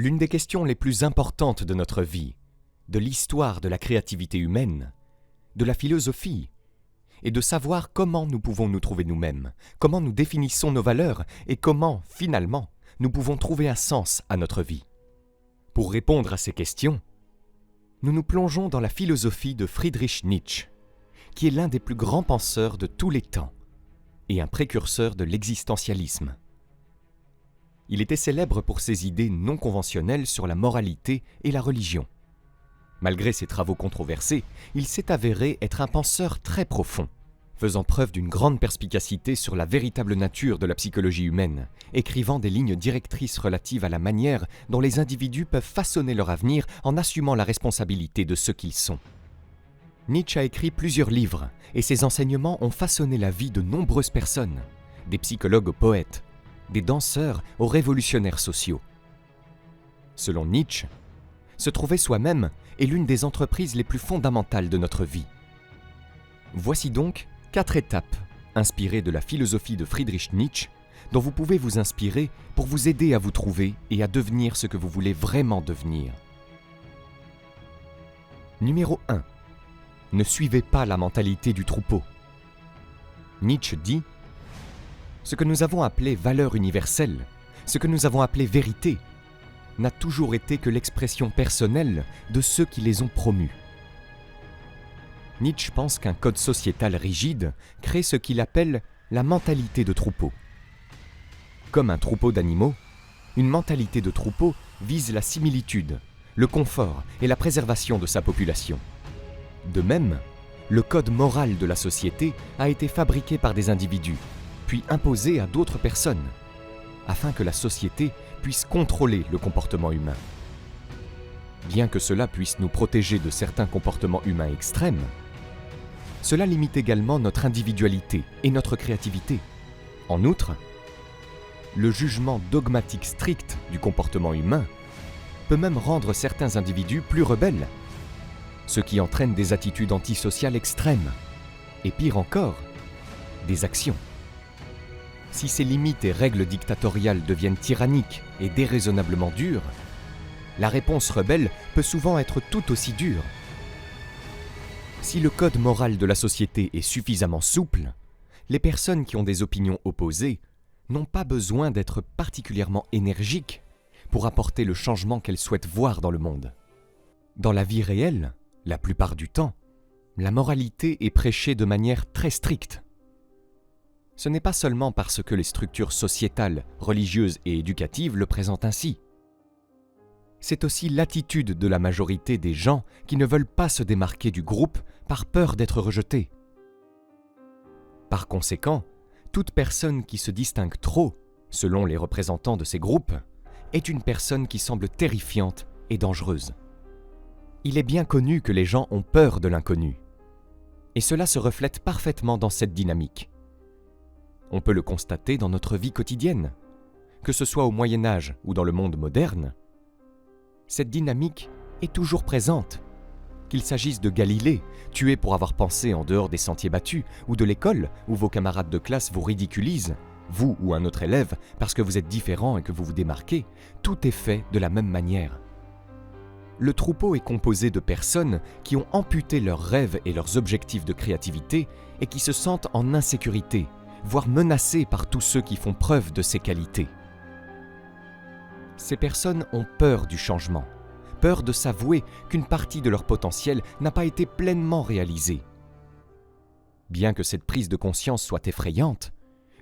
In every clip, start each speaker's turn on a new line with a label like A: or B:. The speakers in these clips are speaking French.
A: L'une des questions les plus importantes de notre vie, de l'histoire de la créativité humaine, de la philosophie, est de savoir comment nous pouvons nous trouver nous-mêmes, comment nous définissons nos valeurs et comment, finalement, nous pouvons trouver un sens à notre vie. Pour répondre à ces questions, nous nous plongeons dans la philosophie de Friedrich Nietzsche, qui est l'un des plus grands penseurs de tous les temps et un précurseur de l'existentialisme. Il était célèbre pour ses idées non conventionnelles sur la moralité et la religion. Malgré ses travaux controversés, il s'est avéré être un penseur très profond, faisant preuve d'une grande perspicacité sur la véritable nature de la psychologie humaine, écrivant des lignes directrices relatives à la manière dont les individus peuvent façonner leur avenir en assumant la responsabilité de ce qu'ils sont. Nietzsche a écrit plusieurs livres, et ses enseignements ont façonné la vie de nombreuses personnes, des psychologues aux poètes, des danseurs aux révolutionnaires sociaux. Selon Nietzsche, se trouver soi-même est l'une des entreprises les plus fondamentales de notre vie. Voici donc 4 étapes inspirées de la philosophie de Friedrich Nietzsche dont vous pouvez vous inspirer pour vous aider à vous trouver et à devenir ce que vous voulez vraiment devenir. Numéro 1. Ne suivez pas la mentalité du troupeau. Nietzsche dit « Ce que nous avons appelé valeur universelle, ce que nous avons appelé vérité, n'a toujours été que l'expression personnelle de ceux qui les ont promus. » Nietzsche pense qu'un code sociétal rigide crée ce qu'il appelle la mentalité de troupeau. Comme un troupeau d'animaux, une mentalité de troupeau vise la similitude, le confort et la préservation de sa population. De même, le code moral de la société a été fabriqué par des individus, puis imposé à d'autres personnes, afin que la société puisse contrôler le comportement humain. Bien que cela puisse nous protéger de certains comportements humains extrêmes, cela limite également notre individualité et notre créativité. En outre, le jugement dogmatique strict du comportement humain peut même rendre certains individus plus rebelles, ce qui entraîne des attitudes antisociales extrêmes, et pire encore, des actions. Si ces limites et règles dictatoriales deviennent tyranniques et déraisonnablement dures, la réponse rebelle peut souvent être tout aussi dure. Si le code moral de la société est suffisamment souple, les personnes qui ont des opinions opposées n'ont pas besoin d'être particulièrement énergiques pour apporter le changement qu'elles souhaitent voir dans le monde. Dans la vie réelle, la plupart du temps, la moralité est prêchée de manière très stricte. Ce n'est pas seulement parce que les structures sociétales, religieuses et éducatives le présentent ainsi. C'est aussi l'attitude de la majorité des gens qui ne veulent pas se démarquer du groupe par peur d'être rejetés. Par conséquent, toute personne qui se distingue trop, selon les représentants de ces groupes, est une personne qui semble terrifiante et dangereuse. Il est bien connu que les gens ont peur de l'inconnu. Et cela se reflète parfaitement dans cette dynamique. On peut le constater dans notre vie quotidienne, que ce soit au Moyen-Âge ou dans le monde moderne. Cette dynamique est toujours présente, qu'il s'agisse de Galilée, tué pour avoir pensé en dehors des sentiers battus, ou de l'école, où vos camarades de classe vous ridiculisent, vous ou un autre élève, parce que vous êtes différent et que vous vous démarquez, tout est fait de la même manière. Le troupeau est composé de personnes qui ont amputé leurs rêves et leurs objectifs de créativité et qui se sentent en insécurité, voire menacées par tous ceux qui font preuve de ces qualités. Ces personnes ont peur du changement, peur de s'avouer qu'une partie de leur potentiel n'a pas été pleinement réalisée. Bien que cette prise de conscience soit effrayante,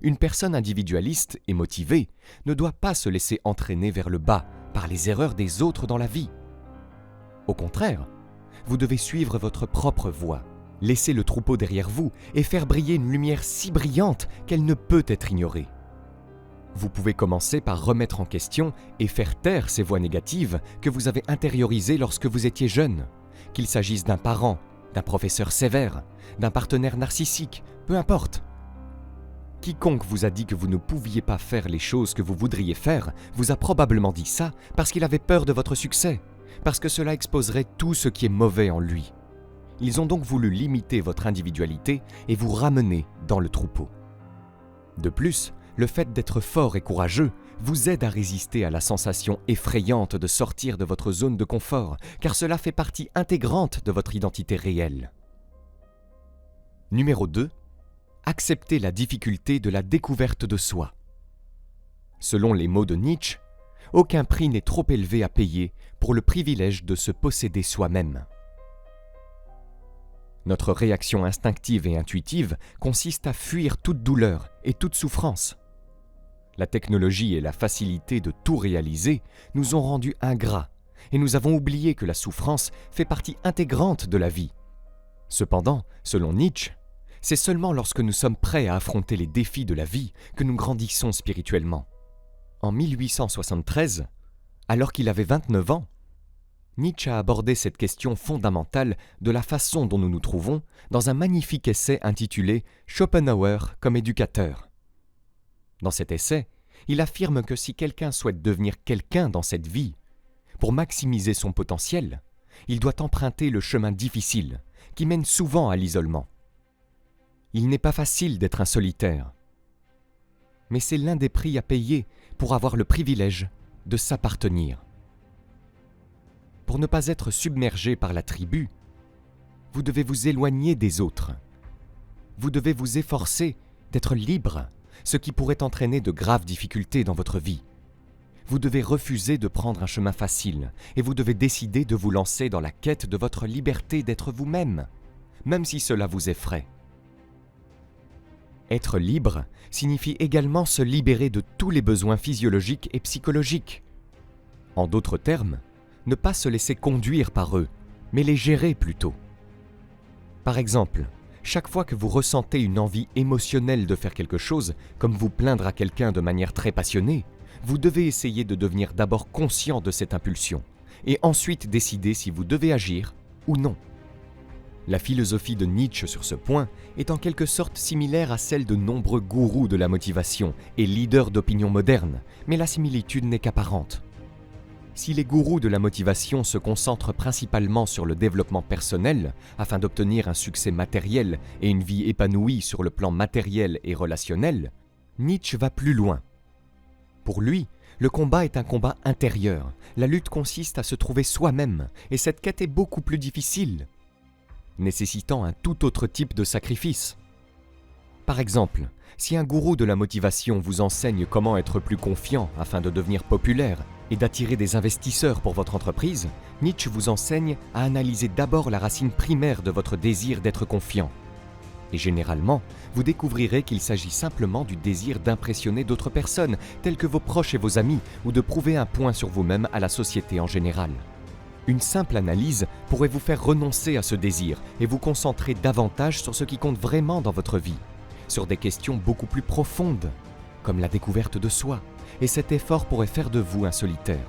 A: une personne individualiste et motivée ne doit pas se laisser entraîner vers le bas par les erreurs des autres dans la vie. Au contraire, vous devez suivre votre propre voie, laisser le troupeau derrière vous et faire briller une lumière si brillante qu'elle ne peut être ignorée. Vous pouvez commencer par remettre en question et faire taire ces voix négatives que vous avez intériorisées lorsque vous étiez jeune, qu'il s'agisse d'un parent, d'un professeur sévère, d'un partenaire narcissique, peu importe. Quiconque vous a dit que vous ne pouviez pas faire les choses que vous voudriez faire vous a probablement dit ça parce qu'il avait peur de votre succès, parce que cela exposerait tout ce qui est mauvais en lui. Ils ont donc voulu limiter votre individualité et vous ramener dans le troupeau. De plus, le fait d'être fort et courageux vous aide à résister à la sensation effrayante de sortir de votre zone de confort, car cela fait partie intégrante de votre identité réelle. Numéro 2. Accepter la difficulté de la découverte de soi. Selon les mots de Nietzsche, aucun prix n'est trop élevé à payer pour le privilège de se posséder soi-même. Notre réaction instinctive et intuitive consiste à fuir toute douleur et toute souffrance. La technologie et la facilité de tout réaliser nous ont rendus ingrats et nous avons oublié que la souffrance fait partie intégrante de la vie. Cependant, selon Nietzsche, c'est seulement lorsque nous sommes prêts à affronter les défis de la vie que nous grandissons spirituellement. En 1873, alors qu'il avait 29 ans, Nietzsche a abordé cette question fondamentale de la façon dont nous nous trouvons dans un magnifique essai intitulé « Schopenhauer comme éducateur ». Dans cet essai, il affirme que si quelqu'un souhaite devenir quelqu'un dans cette vie, pour maximiser son potentiel, il doit emprunter le chemin difficile qui mène souvent à l'isolement. Il n'est pas facile d'être un solitaire, mais c'est l'un des prix à payer pour avoir le privilège de s'appartenir. Pour ne pas être submergé par la tribu, vous devez vous éloigner des autres. Vous devez vous efforcer d'être libre, ce qui pourrait entraîner de graves difficultés dans votre vie. Vous devez refuser de prendre un chemin facile et vous devez décider de vous lancer dans la quête de votre liberté d'être vous-même, même si cela vous effraie. Être libre signifie également se libérer de tous les besoins physiologiques et psychologiques. En d'autres termes, ne pas se laisser conduire par eux, mais les gérer plutôt. Par exemple, chaque fois que vous ressentez une envie émotionnelle de faire quelque chose, comme vous plaindre à quelqu'un de manière très passionnée, vous devez essayer de devenir d'abord conscient de cette impulsion, et ensuite décider si vous devez agir ou non. La philosophie de Nietzsche sur ce point est en quelque sorte similaire à celle de nombreux gourous de la motivation et leaders d'opinion modernes, mais la similitude n'est qu'apparente. Si les gourous de la motivation se concentrent principalement sur le développement personnel afin d'obtenir un succès matériel et une vie épanouie sur le plan matériel et relationnel, Nietzsche va plus loin. Pour lui, le combat est un combat intérieur. La lutte consiste à se trouver soi-même, et cette quête est beaucoup plus difficile, nécessitant un tout autre type de sacrifice. Par exemple, si un gourou de la motivation vous enseigne comment être plus confiant afin de devenir populaire et d'attirer des investisseurs pour votre entreprise, Nietzsche vous enseigne à analyser d'abord la racine primaire de votre désir d'être confiant. Et généralement, vous découvrirez qu'il s'agit simplement du désir d'impressionner d'autres personnes, telles que vos proches et vos amis, ou de prouver un point sur vous-même à la société en général. Une simple analyse pourrait vous faire renoncer à ce désir et vous concentrer davantage sur ce qui compte vraiment dans votre vie, sur des questions beaucoup plus profondes, comme la découverte de soi, et cet effort pourrait faire de vous un solitaire.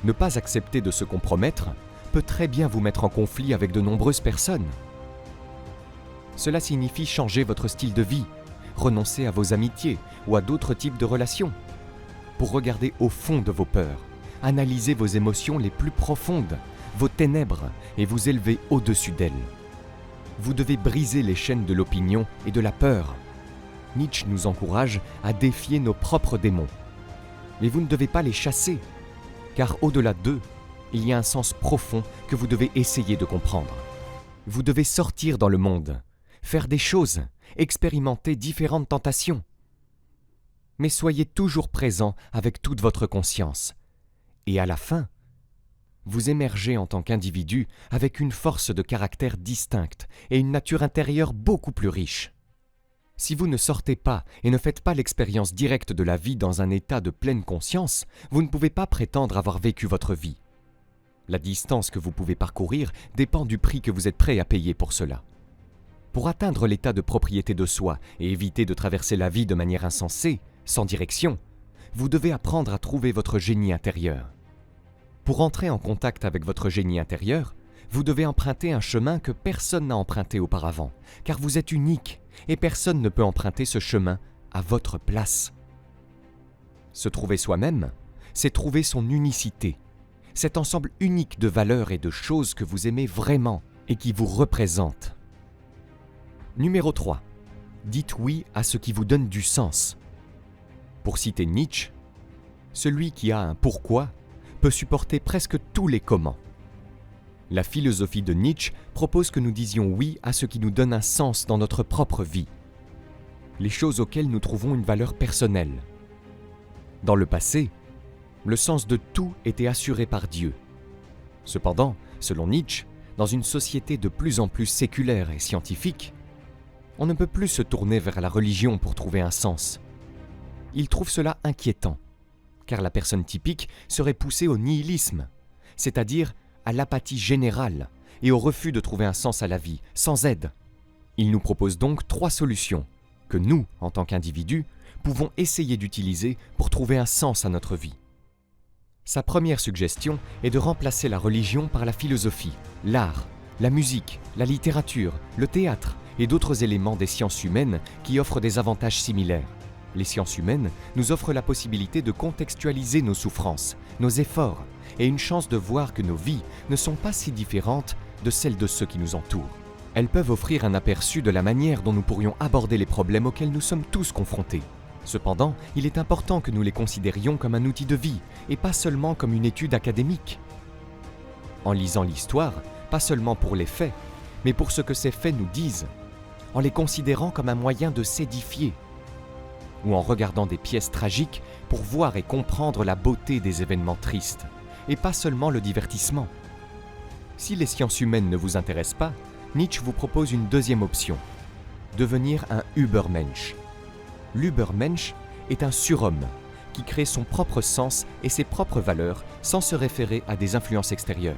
A: Ne pas accepter de se compromettre peut très bien vous mettre en conflit avec de nombreuses personnes. Cela signifie changer votre style de vie, renoncer à vos amitiés ou à d'autres types de relations, pour regarder au fond de vos peurs, analyser vos émotions les plus profondes, vos ténèbres, et vous élever au-dessus d'elles. Vous devez briser les chaînes de l'opinion et de la peur. Nietzsche nous encourage à défier nos propres démons. Mais vous ne devez pas les chasser, car au-delà d'eux, il y a un sens profond que vous devez essayer de comprendre. Vous devez sortir dans le monde, faire des choses, expérimenter différentes tentations. Mais soyez toujours présent avec toute votre conscience. Et à la fin, vous émergez en tant qu'individu avec une force de caractère distincte et une nature intérieure beaucoup plus riche. Si vous ne sortez pas et ne faites pas l'expérience directe de la vie dans un état de pleine conscience, vous ne pouvez pas prétendre avoir vécu votre vie. La distance que vous pouvez parcourir dépend du prix que vous êtes prêt à payer pour cela. Pour atteindre l'état de propriété de soi et éviter de traverser la vie de manière insensée, sans direction, vous devez apprendre à trouver votre génie intérieur. Pour entrer en contact avec votre génie intérieur, vous devez emprunter un chemin que personne n'a emprunté auparavant, car vous êtes unique et personne ne peut emprunter ce chemin à votre place. Se trouver soi-même, c'est trouver son unicité, cet ensemble unique de valeurs et de choses que vous aimez vraiment et qui vous représentent. Numéro 3. Dites oui à ce qui vous donne du sens. Pour citer Nietzsche, Celui qui a un pourquoi peut supporter presque tous les comment. La philosophie de Nietzsche propose que nous disions oui à ce qui nous donne un sens dans notre propre vie, les choses auxquelles nous trouvons une valeur personnelle. Dans le passé, le sens de tout était assuré par Dieu. Cependant, selon Nietzsche, dans une société de plus en plus séculaire et scientifique, on ne peut plus se tourner vers la religion pour trouver un sens. Il trouve cela inquiétant, car la personne typique serait poussée au nihilisme, c'est-à-dire à l'apathie générale et au refus de trouver un sens à la vie, sans aide. Il nous propose donc 3 solutions que nous, en tant qu'individus, pouvons essayer d'utiliser pour trouver un sens à notre vie. Sa première suggestion est de remplacer la religion par la philosophie, l'art, la musique, la littérature, le théâtre et d'autres éléments des sciences humaines qui offrent des avantages similaires. Les sciences humaines nous offrent la possibilité de contextualiser nos souffrances, nos efforts, et une chance de voir que nos vies ne sont pas si différentes de celles de ceux qui nous entourent. Elles peuvent offrir un aperçu de la manière dont nous pourrions aborder les problèmes auxquels nous sommes tous confrontés. Cependant, il est important que nous les considérions comme un outil de vie, et pas seulement comme une étude académique. En lisant l'histoire, pas seulement pour les faits, mais pour ce que ces faits nous disent, en les considérant comme un moyen de s'édifier, ou en regardant des pièces tragiques pour voir et comprendre la beauté des événements tristes, et pas seulement le divertissement. Si les sciences humaines ne vous intéressent pas, Nietzsche vous propose une deuxième option, devenir un Übermensch. L'Übermensch est un surhomme qui crée son propre sens et ses propres valeurs sans se référer à des influences extérieures.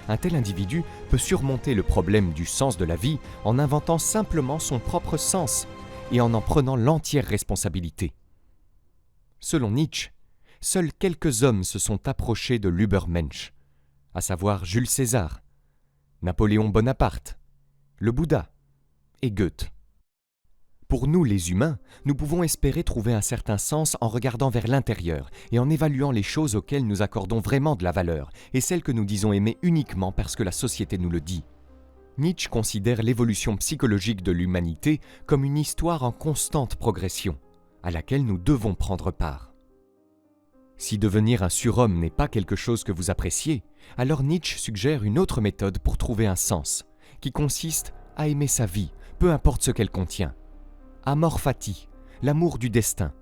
A: Un tel individu peut surmonter le problème du sens de la vie en inventant simplement son propre sens et en prenant l'entière responsabilité. Selon Nietzsche, seuls quelques hommes se sont approchés de l'Übermensch, à savoir Jules César, Napoléon Bonaparte, le Bouddha et Goethe. Pour nous les humains, nous pouvons espérer trouver un certain sens en regardant vers l'intérieur et en évaluant les choses auxquelles nous accordons vraiment de la valeur et celles que nous disons aimer uniquement parce que la société nous le dit. Nietzsche considère l'évolution psychologique de l'humanité comme une histoire en constante progression, à laquelle nous devons prendre part. Si devenir un surhomme n'est pas quelque chose que vous appréciez, alors Nietzsche suggère une autre méthode pour trouver un sens, qui consiste à aimer sa vie, peu importe ce qu'elle contient. Amor fati, l'amour du destin,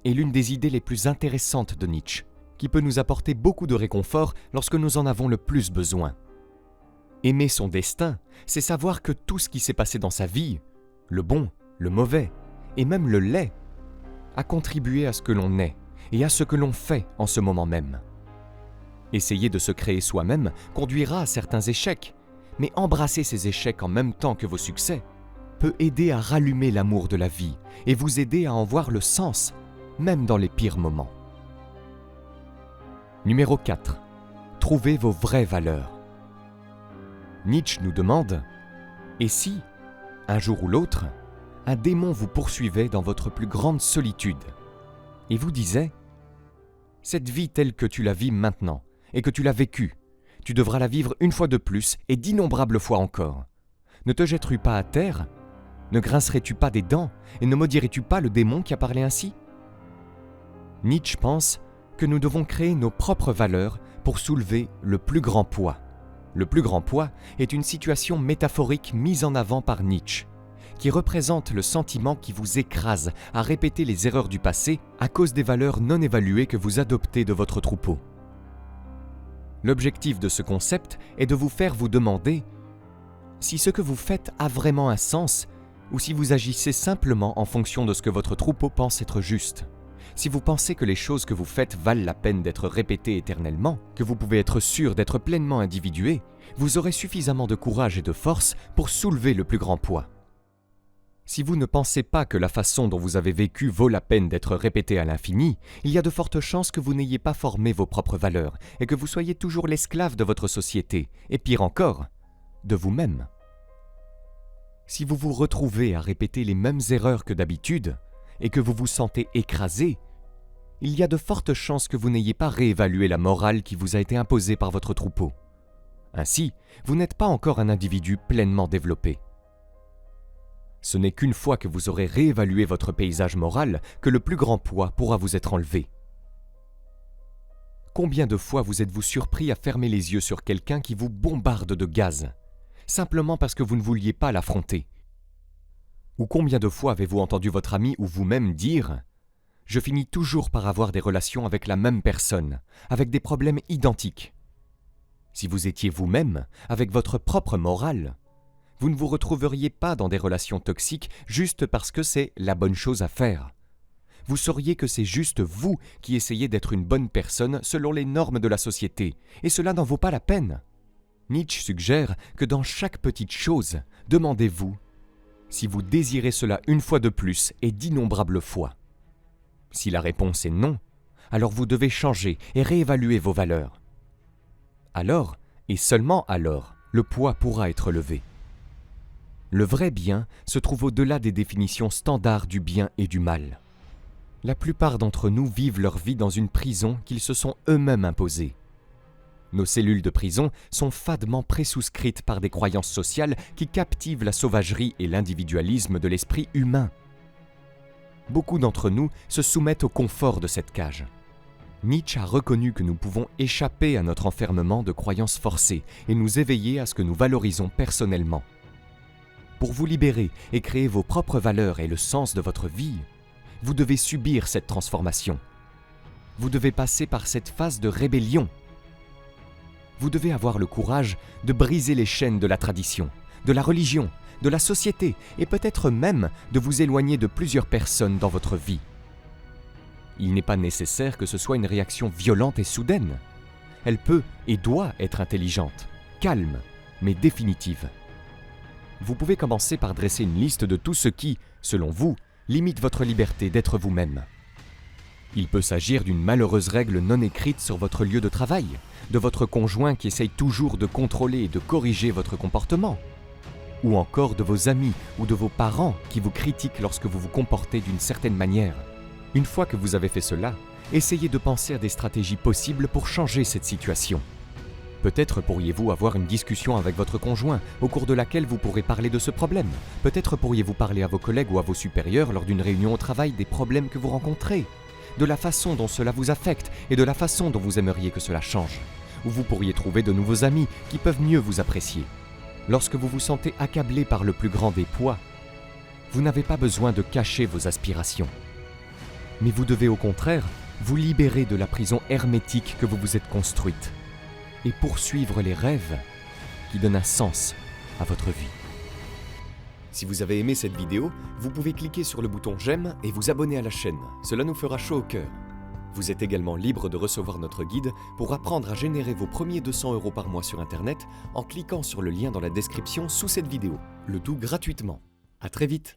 A: est l'une des idées les plus intéressantes de Nietzsche, qui peut nous apporter beaucoup de réconfort lorsque nous en avons le plus besoin. Aimer son destin, c'est savoir que tout ce qui s'est passé dans sa vie, le bon, le mauvais, et même le laid, a contribué à ce que l'on est et à ce que l'on fait en ce moment même. Essayer de se créer soi-même conduira à certains échecs, mais embrasser ces échecs en même temps que vos succès peut aider à rallumer l'amour de la vie et vous aider à en voir le sens, même dans les pires moments. Numéro 4. Trouvez vos vraies valeurs. Nietzsche nous demande « Et si, un jour ou l'autre, un démon vous poursuivait dans votre plus grande solitude et vous disait « Cette vie telle que tu la vis maintenant et que tu l'as vécue, tu devras la vivre une fois de plus et d'innombrables fois encore. Ne te jetterais-tu pas à terre ? Ne grincerais-tu pas des dents et ne maudirais-tu pas le démon qui a parlé ainsi ?» Nietzsche pense que nous devons créer nos propres valeurs pour soulever le plus grand poids. Le plus grand poids est une situation métaphorique mise en avant par Nietzsche, qui représente le sentiment qui vous écrase à répéter les erreurs du passé à cause des valeurs non évaluées que vous adoptez de votre troupeau. L'objectif de ce concept est de vous faire vous demander si ce que vous faites a vraiment un sens ou si vous agissez simplement en fonction de ce que votre troupeau pense être juste. Si vous pensez que les choses que vous faites valent la peine d'être répétées éternellement, que vous pouvez être sûr d'être pleinement individué, vous aurez suffisamment de courage et de force pour soulever le plus grand poids. Si vous ne pensez pas que la façon dont vous avez vécu vaut la peine d'être répétée à l'infini, il y a de fortes chances que vous n'ayez pas formé vos propres valeurs et que vous soyez toujours l'esclave de votre société, et pire encore, de vous-même. Si vous vous retrouvez à répéter les mêmes erreurs que d'habitude et que vous vous sentez écrasé, il y a de fortes chances que vous n'ayez pas réévalué la morale qui vous a été imposée par votre troupeau. Ainsi, vous n'êtes pas encore un individu pleinement développé. Ce n'est qu'une fois que vous aurez réévalué votre paysage moral que le plus grand poids pourra vous être enlevé. Combien de fois vous êtes-vous surpris à fermer les yeux sur quelqu'un qui vous bombarde de gaz, simplement parce que vous ne vouliez pas l'affronter? Ou combien de fois avez-vous entendu votre ami ou vous-même dire « Je finis toujours par avoir des relations avec la même personne, avec des problèmes identiques ». Si vous étiez vous-même, avec votre propre morale, vous ne vous retrouveriez pas dans des relations toxiques juste parce que c'est la bonne chose à faire. Vous sauriez que c'est juste vous qui essayez d'être une bonne personne selon les normes de la société, et cela n'en vaut pas la peine. Nietzsche suggère que dans chaque petite chose, demandez-vous si vous désirez cela une fois de plus et d'innombrables fois. Si la réponse est non, alors vous devez changer et réévaluer vos valeurs. Alors, et seulement alors, le poids pourra être levé. Le vrai bien se trouve au-delà des définitions standards du bien et du mal. La plupart d'entre nous vivent leur vie dans une prison qu'ils se sont eux-mêmes imposée. Nos cellules de prison sont fadement présouscrites par des croyances sociales qui captivent la sauvagerie et l'individualisme de l'esprit humain. Beaucoup d'entre nous se soumettent au confort de cette cage. Nietzsche a reconnu que nous pouvons échapper à notre enfermement de croyances forcées et nous éveiller à ce que nous valorisons personnellement. Pour vous libérer et créer vos propres valeurs et le sens de votre vie, vous devez subir cette transformation. Vous devez passer par cette phase de rébellion. Vous devez avoir le courage de briser les chaînes de la tradition, de la religion, de la société et peut-être même de vous éloigner de plusieurs personnes dans votre vie. Il n'est pas nécessaire que ce soit une réaction violente et soudaine. Elle peut et doit être intelligente, calme, mais définitive. Vous pouvez commencer par dresser une liste de tout ce qui, selon vous, limite votre liberté d'être vous-même. Il peut s'agir d'une malheureuse règle non écrite sur votre lieu de travail, de votre conjoint qui essaye toujours de contrôler et de corriger votre comportement, ou encore de vos amis ou de vos parents qui vous critiquent lorsque vous vous comportez d'une certaine manière. Une fois que vous avez fait cela, essayez de penser à des stratégies possibles pour changer cette situation. Peut-être pourriez-vous avoir une discussion avec votre conjoint au cours de laquelle vous pourrez parler de ce problème. Peut-être pourriez-vous parler à vos collègues ou à vos supérieurs lors d'une réunion au travail des problèmes que vous rencontrez, de la façon dont cela vous affecte et de la façon dont vous aimeriez que cela change. Ou vous pourriez trouver de nouveaux amis qui peuvent mieux vous apprécier. Lorsque vous vous sentez accablé par le plus grand des poids, vous n'avez pas besoin de cacher vos aspirations. Mais vous devez au contraire vous libérer de la prison hermétique que vous vous êtes construite et poursuivre les rêves qui donnent un sens à votre vie. Si vous avez aimé cette vidéo, vous pouvez cliquer sur le bouton j'aime et vous abonner à la chaîne. Cela nous fera chaud au cœur. Vous êtes également libre de recevoir notre guide pour apprendre à générer vos premiers 200 € par mois sur Internet en cliquant sur le lien dans la description sous cette vidéo. Le tout gratuitement. À très vite.